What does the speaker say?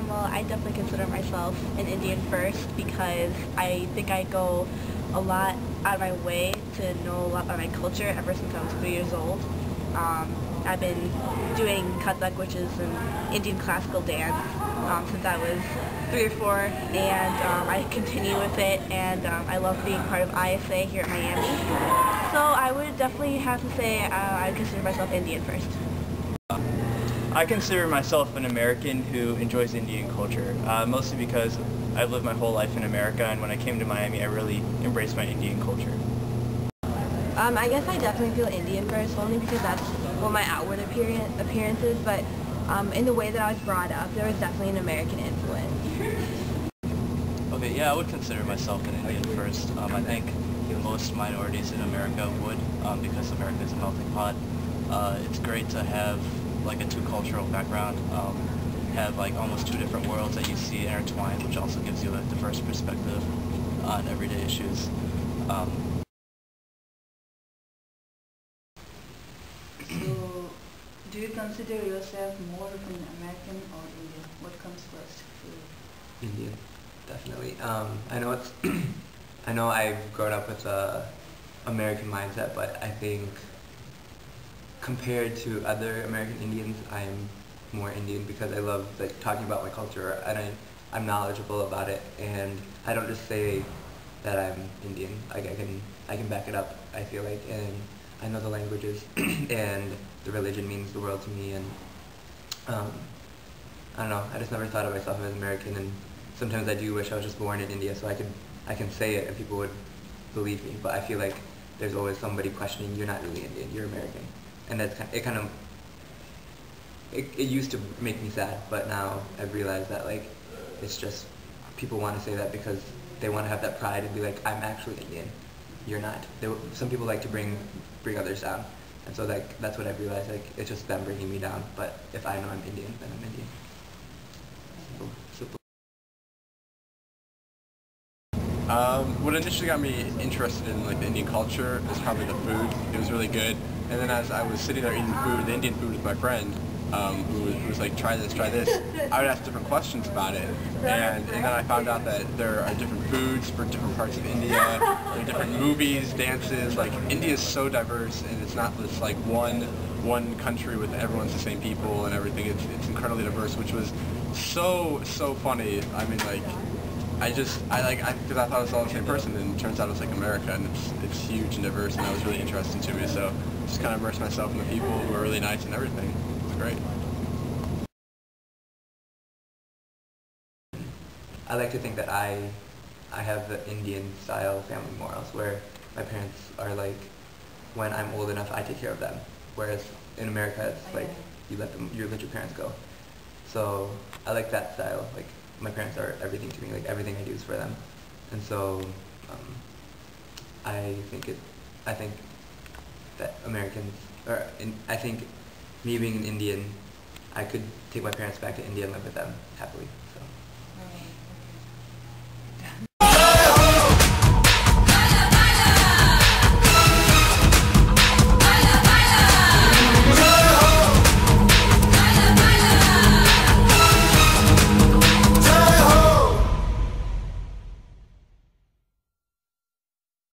Well, I definitely consider myself an Indian first because I think I go a lot out of my way to know a lot about my culture ever since I was 3 years old. I've been doing Kathak, which is an Indian classical dance, since I was 3 or 4, and I continue with it, and I love being part of ISA here at Miami. So I would definitely have to say I consider myself Indian first. I consider myself an American who enjoys Indian culture, mostly because I've lived my whole life in America, and when I came to Miami I really embraced my Indian culture. I guess I definitely feel Indian first, only because that's what my outward appearance is, but in the way that I was brought up, there was definitely an American influence. Okay, yeah, I would consider myself an Indian first. I think most minorities in America would, because America is a melting pot. It's great to have like a two-cultural background, have like almost two different worlds that you see intertwined, which also gives you a diverse perspective on everyday issues. So, do you consider yourself more of an American or Indian? What comes first for you? Indian, definitely. I know it's. I know I've grown up with a American mindset, but I think compared to other American Indians, I'm more Indian because I love like talking about my culture, and I'm knowledgeable about it, and I don't just say that I'm Indian. Like I can back it up. I feel like, and I know the languages, and the religion means the world to me, and I don't know. I just never thought of myself as American, and sometimes I do wish I was just born in India so I can say it and people would believe me. But I feel like there's always somebody questioning, you're not really Indian, you're American. And that's it used to make me sad, but now I've realized that like it's just people want to say that because they want to have that pride and be like, I'm actually Indian. You're not. Some people like to bring others down, and so like that's what I've realized. Like it's just them bringing me down. But if I know I'm Indian, then I'm Indian. Simple. What initially got me interested in like the Indian culture is probably the food. It was really good. And then as I was sitting there eating food, the Indian food with my friend, who was like, try this, I would ask different questions about it. And then I found out that there are different foods for different parts of India, there are different movies, dances. Like India is so diverse, and it's not this like one country with everyone's the same people and everything. It's incredibly diverse, which was so funny. I mean, like, because I thought it was all the same person, and it turns out it's like America, and it's huge and diverse, and that was really interesting to me. So just kind of immersed myself in the people who are really nice and everything. It was great. I like to think that I have the Indian style family morals where my parents are like, when I'm old enough, I take care of them. Whereas in America, it's like you let your parents go. So I like that style. Like my parents are everything to me. Like everything I do is for them. And so I think that I think me being an Indian, I could take my parents back to India and live with them happily.